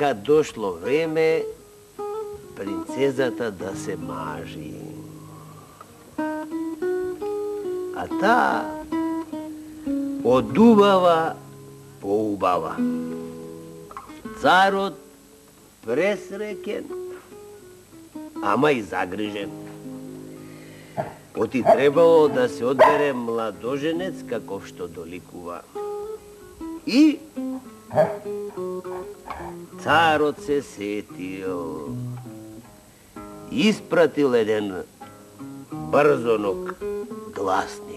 дека дошло време принцезата да се мажи. А таа од убава поубава. Царот пресреќен, ама и загрижен. Оти требало да се одбере младоженец каков што доликува. И царот се сетил. Испратил еден брзонок гласник.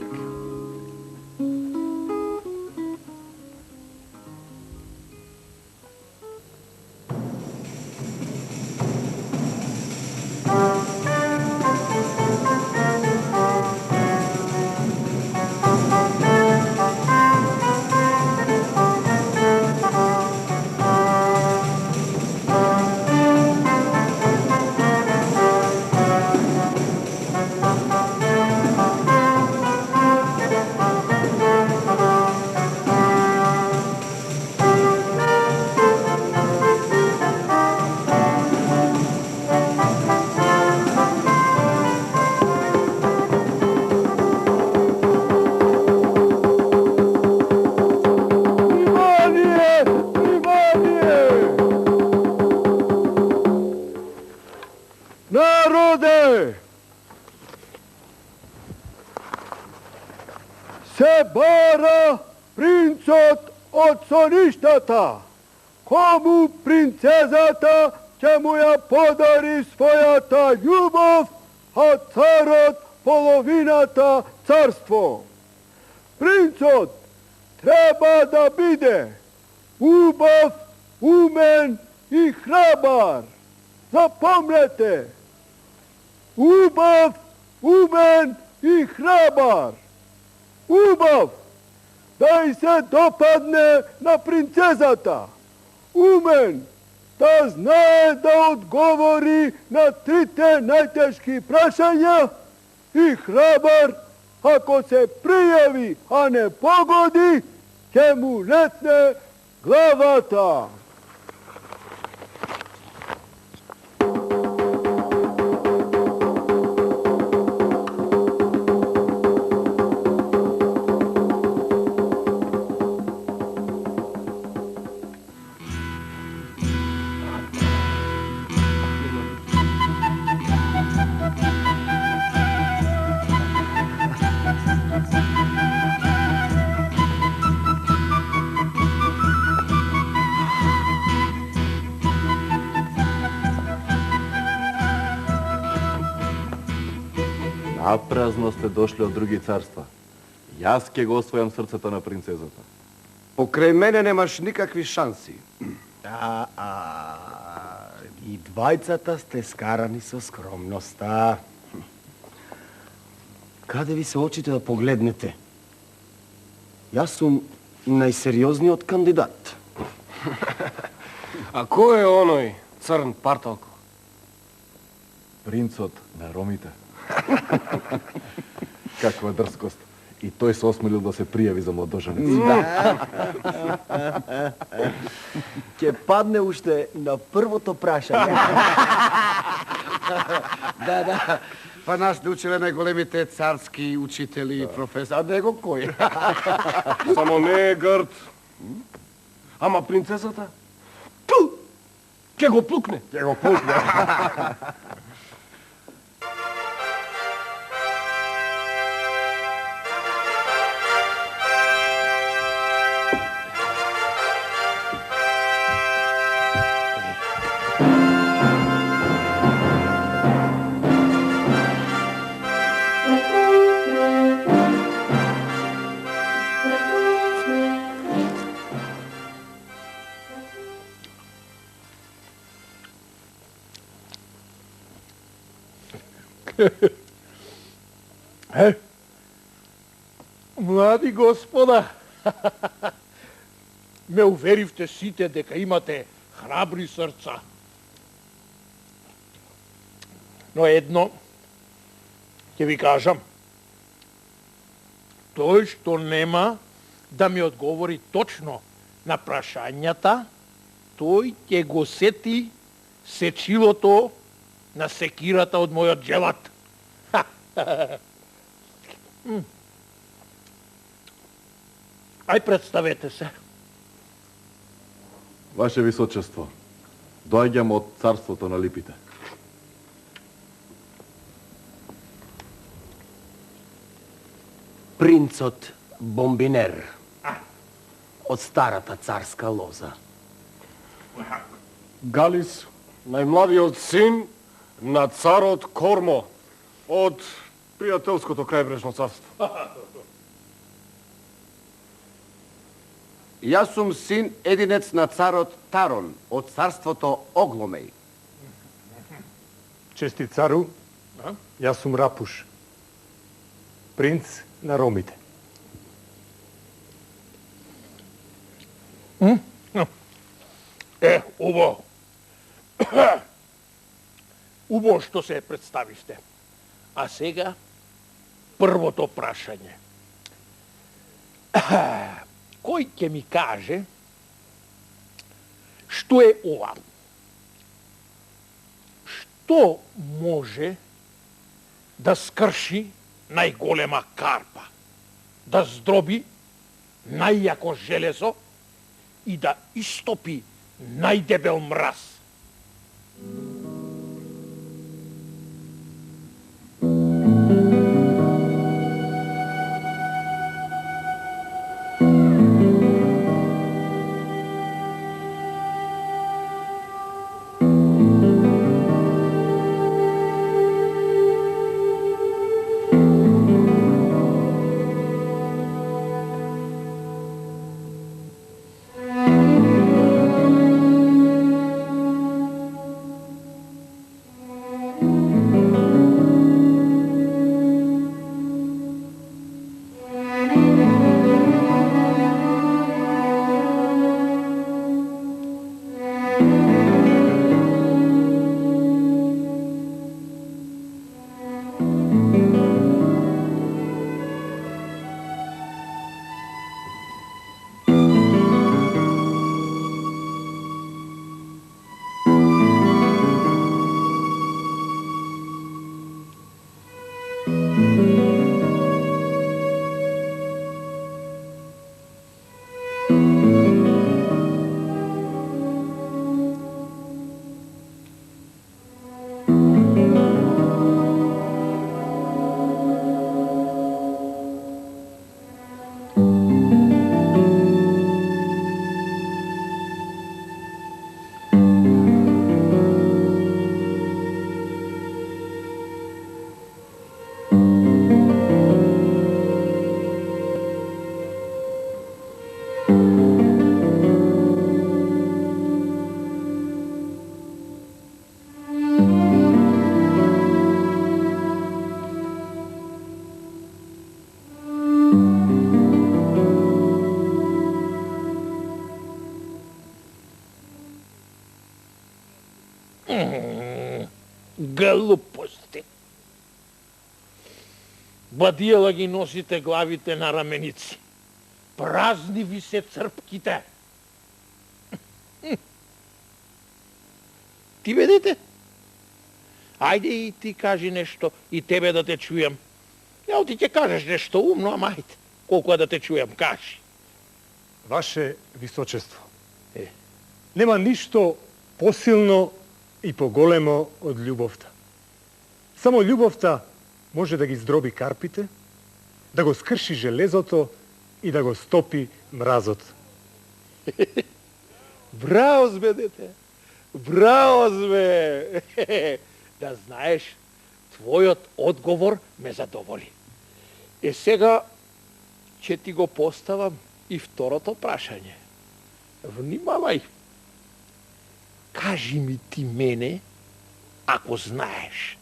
Народе! Се бара принцот од соништата, кому принцезата ќе му ја подари својата љубов, а царот половината царство. Принцот треба да биде убав, умен и храбар. Запомнете! Убав, умен и храбар. Убав, да и се допадне на принцезата. Умен, да знае да одговори на трите најтешки прашања. И храбар, ако се пријави, а не погоди, ќе му летне главата. Напразно сте дошли од други царства. Јас ќе го освојам срцето на принцезата. Покрај мене немаш никакви шанси. И двајцата сте скарани со скромноста. Каде ви се очите да погледнете? Јас сум најсериозниот кандидат. А кој е оној црн парталко? Принцот на ромите. Каква дрскост. И тој се осмелил да се пријави за младоженец. Ќе падне уште на првото прашање. Да. Па нас не учеле најголемите царски учители и професори. А него кој? Само не е грд. Ама принцесата? Ту! Ке го плукне. Млади господа, ме уверивте сите дека имате храбри срца. Но едно ќе ви кажам. Тој што нема да ми одговори точно на прашањата, тој ќе го сети сечилото на секирата од мојот джелат. Ај представете се. Ваше височество, доаѓам од царството на липите. Принцот Бомбинер од старата царска лоза. Галис, најмладиот син на царот Кормо од пријателското крајбрежно царство. Јас сум син единец на царот Тарон од царството Огломеј. Чести цару, јас сум Рапуш, принц на ромите. Убаво. Убаво што се представивте. А сега, првото прашање. Кој ќе ми каже што е ова? Што може да скрши најголема карпа, да здроби најјако железо и да истопи најдебел мраз? Глупости. Бадијала ги носите главите на раменици. Празни ви се црпките. Ти ведете? Ајде и ти кажи нешто и тебе да те чујам. Ја ти ќе кажеш нешто умно, ама ајде. Колку е да те чујам, кажи. Ваше височество, нема ништо посилно и поголемо од љубовта. Само љубовта може да ги здроби карпите, да го скрши железото и да го стопи мразот. Браво збе, дете. Браво збе. Да знаеш, твојот одговор ме задоволи. Сега ќе ти го поставам и второто прашање. Внимавај. Кажи ми ти мене, ако знаеш,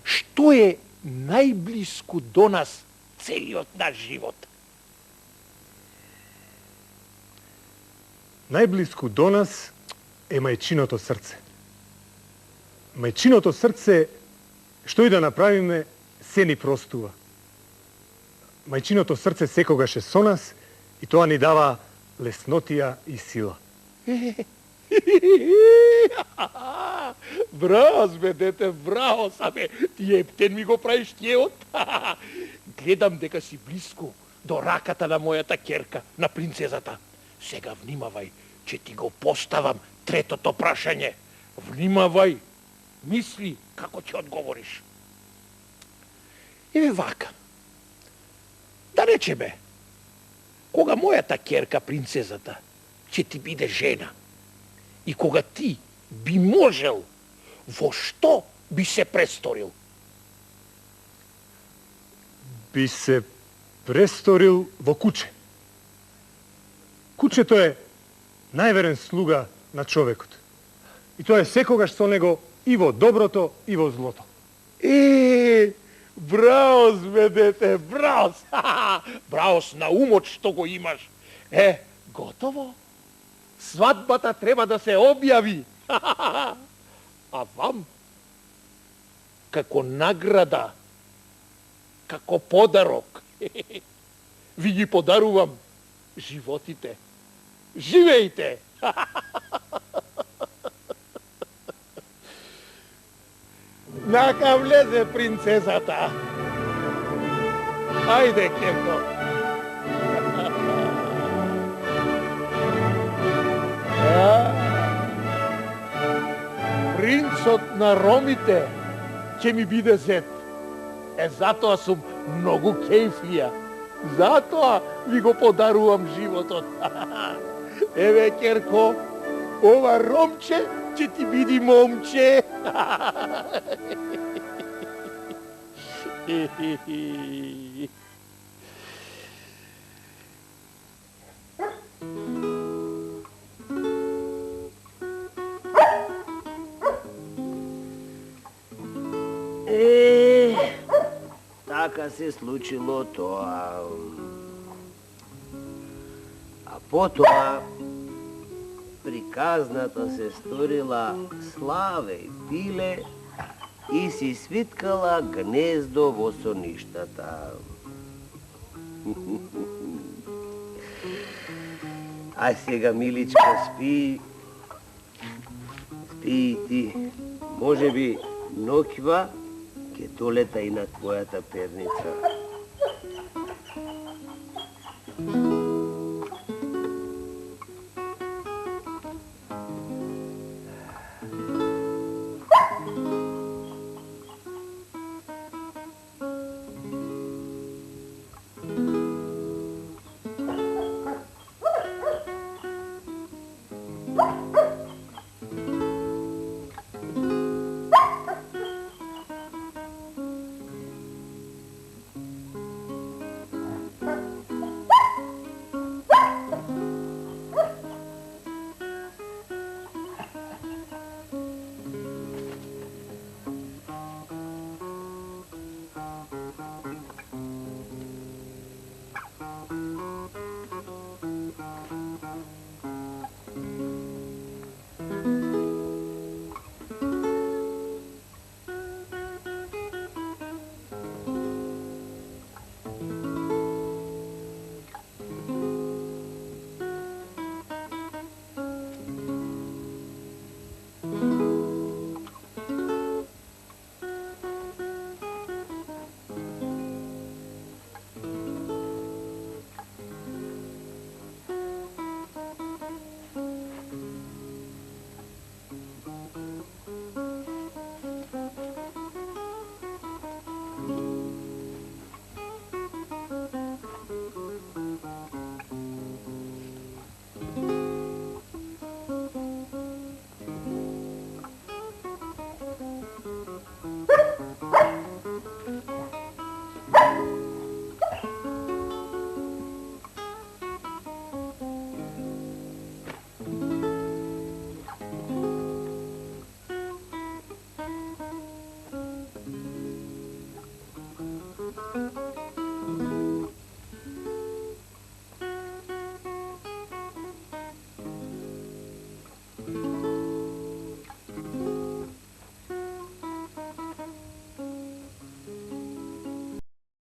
што е најблиску до нас целиот наш живот? Најблиску до нас е мајчиното срце. Мајчиното срце, што и да направиме, се ни простува. Мајчиното срце секогаш е со нас и тоа ни дава леснотија и сила. Браво сме, дете, браво саме. Ти ептен ми го правиш тиеот. Гледам дека си близко до раката на мојата керка, на принцезата. Сега внимавај, че ти го поставам третото прашање. Внимавај, мисли како ќе одговориш. Еве вака. Да речеме, кога мојата керка, принцезата, ќе ти биде жена, и кога ти би можел, во што би се престорил? Би се престорил во куче. Кучето е најверен слуга на човекот. И тоа е секогаш со него и во доброто, и во злото. Браво сме, дете, браво! Браво на умот што го имаш. Готово. Свадбата треба да се објави. А вам, како награда, како подарок, ви ги подарувам животите. Живејте! Нака влезе принцезата. Ајде, керко. Принцот на ромите ќе ми биде зет. Затоа сум многу кејфлија. Затоа ви го подарувам животот. Еве, керко, ова ромче ќе ти биде момче. Така се случило тоа. А потоа приказната се сторила славе и пиле и си свиткала гнездо во соништата. А сега, миличка, спи. Спи и ти. Може би ноќва ќе долета и на твојата перница.